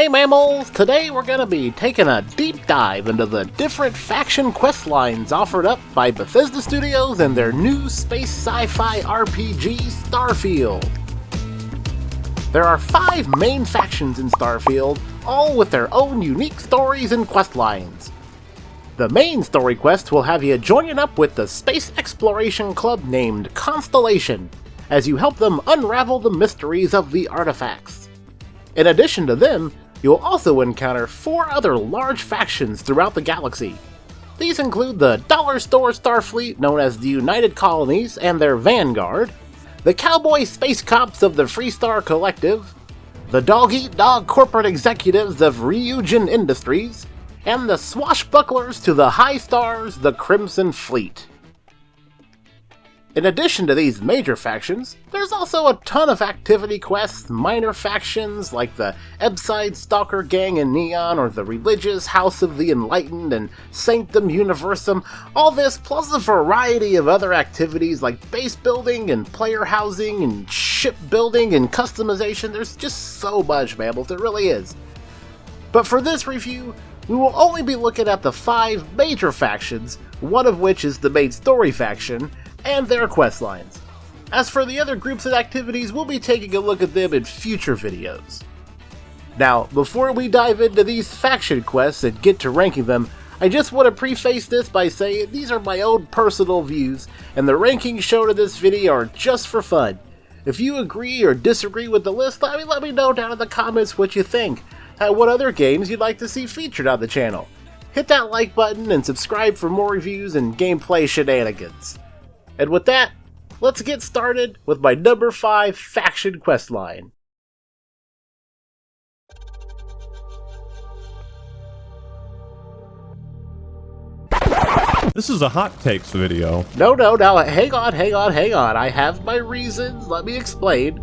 Hey mammals! Today we're going to be taking a deep dive into the different faction quest lines offered up by Bethesda Studios and their new space sci-fi RPG Starfield. There are 5 main factions in Starfield, all with their own unique stories and quest lines. The main story quest will have you joining up with the space exploration club named Constellation, as you help them unravel the mysteries of the artifacts. In addition to them, you'll also encounter 4 other large factions throughout the galaxy. These include the Dollar Store Starfleet known as the United Colonies and their Vanguard, the Cowboy Space Cops of the Freestar Collective, the Dog-Eat-Dog Corporate Executives of Ryujin Industries, and the Swashbucklers to the High Stars, the Crimson Fleet. In addition to these major factions, there's also a ton of activity quests, minor factions like the Ebside Stalker Gang in Neon or the Religious House of the Enlightened and Sanctum Universum, all this plus a variety of other activities like base building and player housing and ship building and customization. There's just so much, mammals, there really is. But for this review, we will only be looking at the 5 major factions, one of which is the main story faction, and their quest lines. As for the other groups and activities, we'll be taking a look at them in future videos. Now, before we dive into these faction quests and get to ranking them, I just want to preface this by saying these are my own personal views, and the rankings shown in this video are just for fun. If you agree or disagree with the list, let me know down in the comments what you think, and what other games you'd like to see featured on the channel. Hit that like button and subscribe for more reviews and gameplay shenanigans. And with that, let's get started with my number 5 faction questline. This is a hot takes video. No, hang on. I have my reasons, let me explain.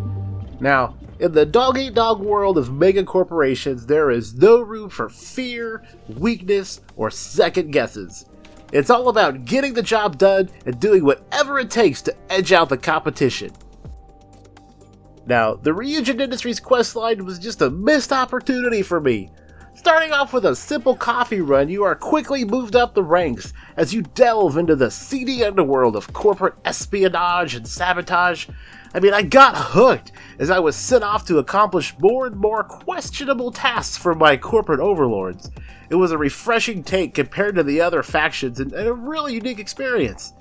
Now, in the dog-eat-dog world of mega corporations, there is no room for fear, weakness, or second guesses. It's all about getting the job done and doing whatever it takes to edge out the competition. Now, the Ryujin Industries questline was just a missed opportunity for me. Starting off with a simple coffee run, you are quickly moved up the ranks as you delve into the seedy underworld of corporate espionage and sabotage. I got hooked as I was sent off to accomplish more and more questionable tasks from my corporate overlords. It was a refreshing take compared to the other factions and a really unique experience.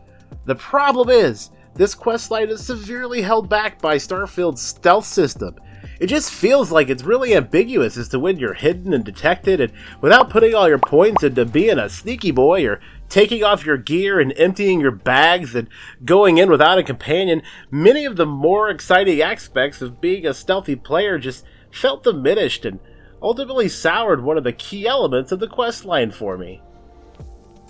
The problem is, this questline is severely held back by Starfield's stealth system. It just feels like it's really ambiguous as to when you're hidden and detected, and without putting all your points into being a sneaky boy or taking off your gear and emptying your bags and going in without a companion, many of the more exciting aspects of being a stealthy player just felt diminished and ultimately soured one of the key elements of the questline for me.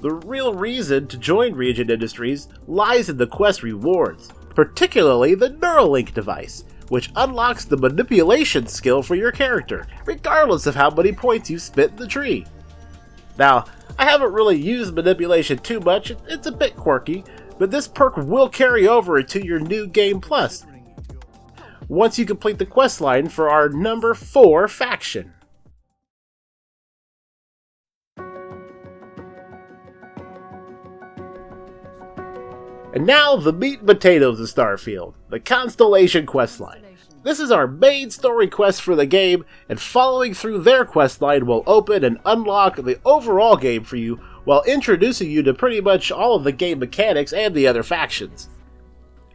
The real reason to join Ryujin Industries lies in the quest rewards, particularly the Neuralink device, which unlocks the manipulation skill for your character, regardless of how many points you spent in the tree. Now, I haven't really used manipulation too much, it's a bit quirky, but this perk will carry over into your new Game Plus, once you complete the questline for our number 4 faction. And now, the meat and potatoes of Starfield, the Constellation questline. This is our main story quest for the game, and following through their questline will open and unlock the overall game for you while introducing you to pretty much all of the game mechanics and the other factions.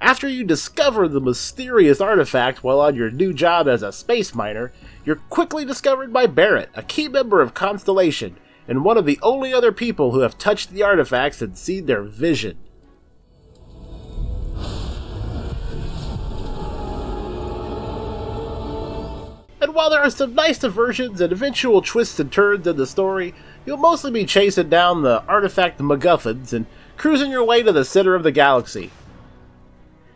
After you discover the mysterious artifact while on your new job as a space miner, you're quickly discovered by Barrett, a key member of Constellation, and one of the only other people who have touched the artifacts and seen their vision. And while there are some nice diversions and eventual twists and turns in the story, you'll mostly be chasing down the artifact MacGuffins and cruising your way to the center of the galaxy.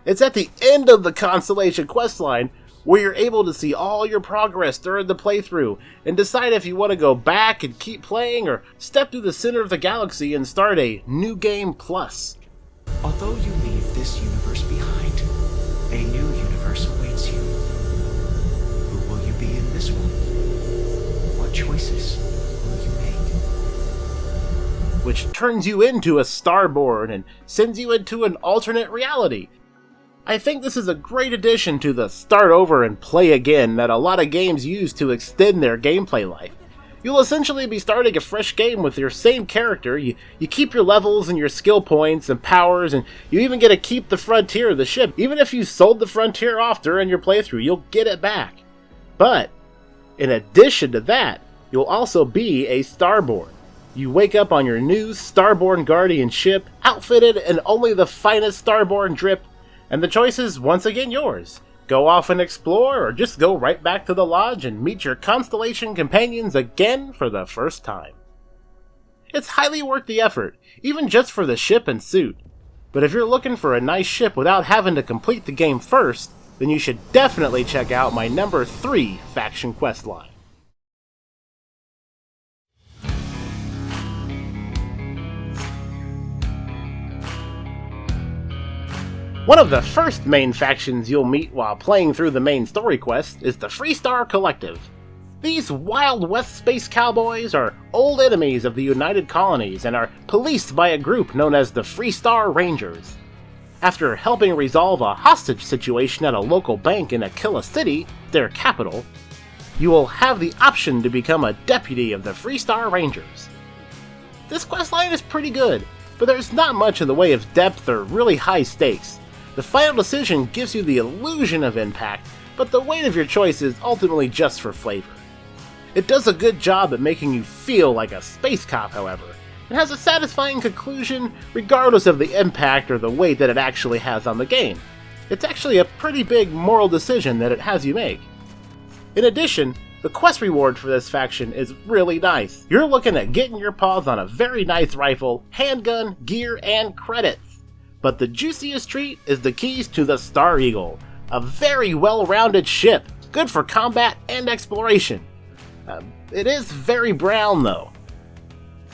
It's at the end of the Constellation questline where you're able to see all your progress during the playthrough and decide if you want to go back and keep playing or step through the center of the galaxy and start a new game plus. Although you leave this universe behind, a new universe awaits you. Who will you be in this one? choices will you make? which turns you into a starborn and sends you into an alternate reality. I think this is a great addition to the start over and play again that a lot of games use to extend their gameplay life. You'll essentially be starting a fresh game with your same character. You keep your levels and your skill points and powers, and you even get to keep the frontier of the ship. Even if you sold the frontier off during your playthrough, you'll get it back. But, in addition to that, you'll also be a starborn. You wake up on your new starborn guardian ship, outfitted in only the finest starborn drip, and the choice is once again yours. Go off and explore, or just go right back to the lodge and meet your Constellation companions again for the first time. It's highly worth the effort, even just for the ship and suit. But if you're looking for a nice ship without having to complete the game first, then you should definitely check out my number 3 faction questline. One of the first main factions you'll meet while playing through the main story quest is the Freestar Collective. These Wild West space cowboys are old enemies of the United Colonies and are policed by a group known as the Freestar Rangers. After helping resolve a hostage situation at a local bank in Aquila City, their capital, you will have the option to become a deputy of the Freestar Rangers. This questline is pretty good, but there's not much in the way of depth or really high stakes. The final decision gives you the illusion of impact, but the weight of your choice is ultimately just for flavor. It does a good job at making you feel like a space cop, however. It has a satisfying conclusion regardless of the impact or the weight that it actually has on the game. It's actually a pretty big moral decision that it has you make. In addition, the quest reward for this faction is really nice. You're looking at getting your paws on a very nice rifle, handgun, gear, and credits. But the juiciest treat is the keys to the Star Eagle, a very well-rounded ship, good for combat and exploration. It is very brown though.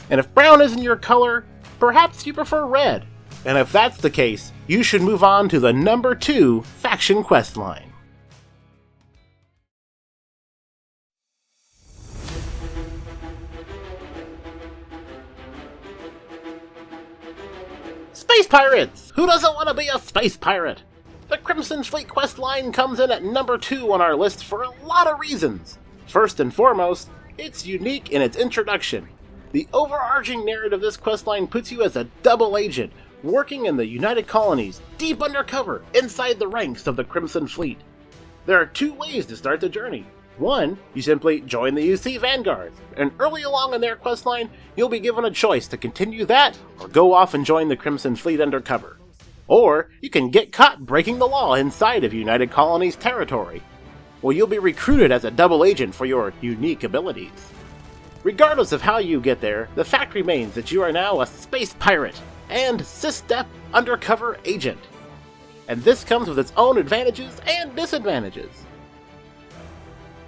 And if brown isn't your color, perhaps you prefer red. And if that's the case, you should move on to the number 2 faction questline. Space Pirates! Who doesn't want to be a space pirate? The Crimson Fleet questline comes in at number 2 on our list for a lot of reasons. First and foremost, it's unique in its introduction. The overarching narrative of this questline puts you as a double agent, working in the United Colonies, deep undercover, inside the ranks of the Crimson Fleet. There are 2 ways to start the journey. One, you simply join the UC Vanguard, and early along in their questline, you'll be given a choice to continue that, or go off and join the Crimson Fleet undercover. Or, you can get caught breaking the law inside of United Colonies territory. Well, you'll be recruited as a double agent for your unique abilities. Regardless of how you get there, the fact remains that you are now a space pirate, and SysDef undercover agent. And this comes with its own advantages and disadvantages.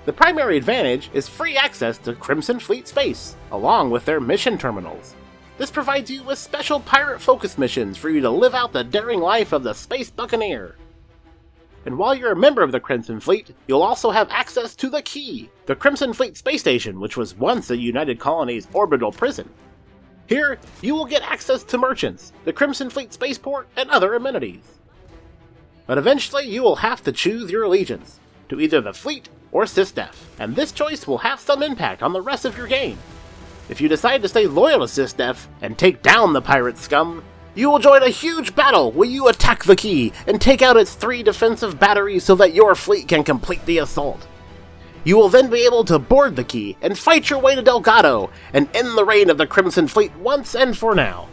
The primary advantage is free access to Crimson Fleet space, along with their mission terminals. This provides you with special pirate-focused missions for you to live out the daring life of the Space Buccaneer. And while you're a member of the Crimson Fleet, you'll also have access to the Key, the Crimson Fleet space station, which was once a United Colonies orbital prison. Here, you will get access to merchants, the Crimson Fleet spaceport, and other amenities. But eventually, you will have to choose your allegiance, to either the Fleet or SysDef, and this choice will have some impact on the rest of your game. If you decide to stay loyal to SysDef and take down the pirate scum, you will join a huge battle where you attack the Key and take out its 3 defensive batteries so that your fleet can complete the assault. You will then be able to board the Key and fight your way to Delgado and end the reign of the Crimson Fleet once and for now.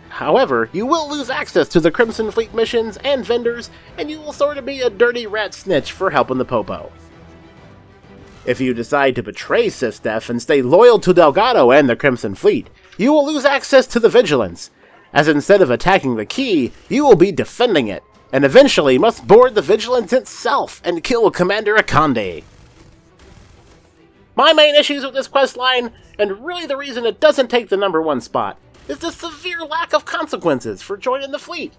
However, you will lose access to the Crimson Fleet missions and vendors, and you will sort of be a dirty rat snitch for helping the Popo. If you decide to betray SysDef and stay loyal to Delgado and the Crimson Fleet, you will lose access to the Vigilance, as instead of attacking the Key, you will be defending it, and eventually must board the Vigilance itself and kill Commander Akande. My main issues with this questline, and really the reason it doesn't take the number 1 spot, is the severe lack of consequences for joining the fleet.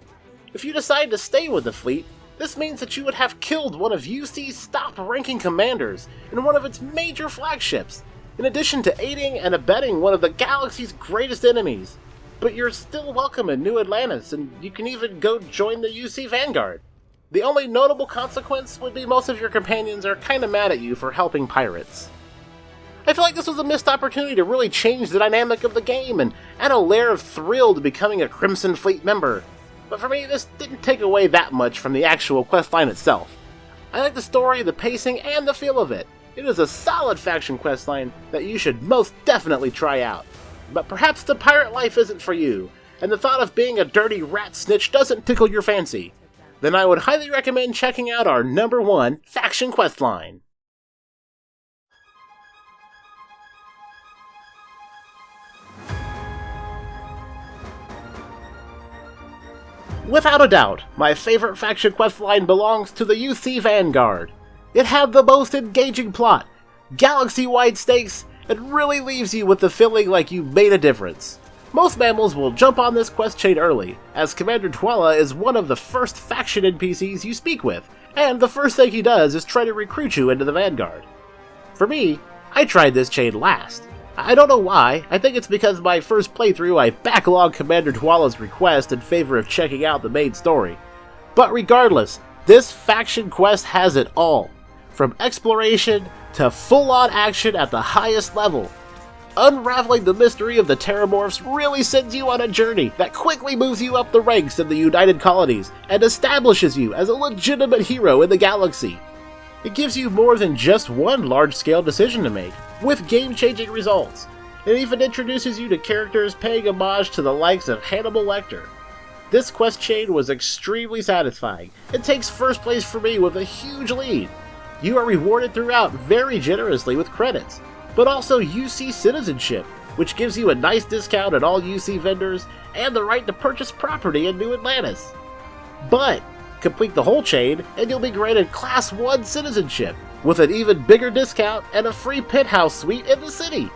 If you decide to stay with the fleet, This means that you would have killed one of UC's top-ranking commanders in one of its major flagships, in addition to aiding and abetting one of the galaxy's greatest enemies. But you're still welcome in New Atlantis, and you can even go join the UC Vanguard. The only notable consequence would be most of your companions are kinda mad at you for helping pirates. I feel like this was a missed opportunity to really change the dynamic of the game and add a layer of thrill to becoming a Crimson Fleet member. But for me, this didn't take away that much from the actual questline itself. I like the story, the pacing, and the feel of it. It is a solid faction questline that you should most definitely try out. But perhaps the pirate life isn't for you, and the thought of being a dirty rat snitch doesn't tickle your fancy. Then I would highly recommend checking out our number 1 faction questline. Without a doubt, my favorite faction questline belongs to the UC Vanguard. It had the most engaging plot, galaxy-wide stakes, and really leaves you with the feeling like you made a difference. Most mammals will jump on this quest chain early, as Commander Twala is one of the first faction NPCs you speak with, and the first thing he does is try to recruit you into the Vanguard. For me, I tried this chain last. I don't know why. I think it's because my first playthrough I backlogged Commander Twala's request in favor of checking out the main story. But regardless, this faction quest has it all. From exploration to full-on action at the highest level. Unraveling the mystery of the Terramorphs really sends you on a journey that quickly moves you up the ranks in the United Colonies and establishes you as a legitimate hero in the galaxy. It gives you more than just one large-scale decision to make, with game-changing results. It even introduces you to characters paying homage to the likes of Hannibal Lecter. This quest chain was extremely satisfying. It takes first place for me with a huge lead. You are rewarded throughout very generously with credits, but also UC citizenship, which gives you a nice discount at all UC vendors and the right to purchase property in New Atlantis. But complete the whole chain and you'll be granted Class 1 citizenship, with an even bigger discount and a free penthouse suite in the city.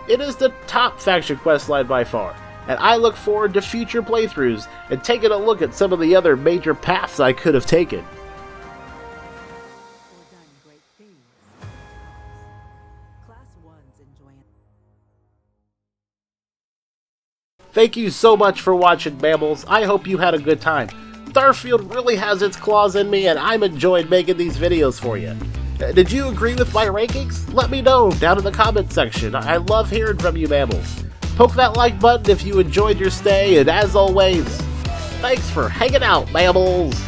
It is the top faction questline by far, and I look forward to future playthroughs and taking a look at some of the other major paths I could have taken. Thank you so much for watching, mammals. I hope you had a good time. Starfield really has its claws in me, and I'm enjoying making these videos for you. Did you agree with my rankings? Let me know down in the comments section. I love hearing from you, mammals. Poke that like button if you enjoyed your stay, and as always, thanks for hanging out, mammals!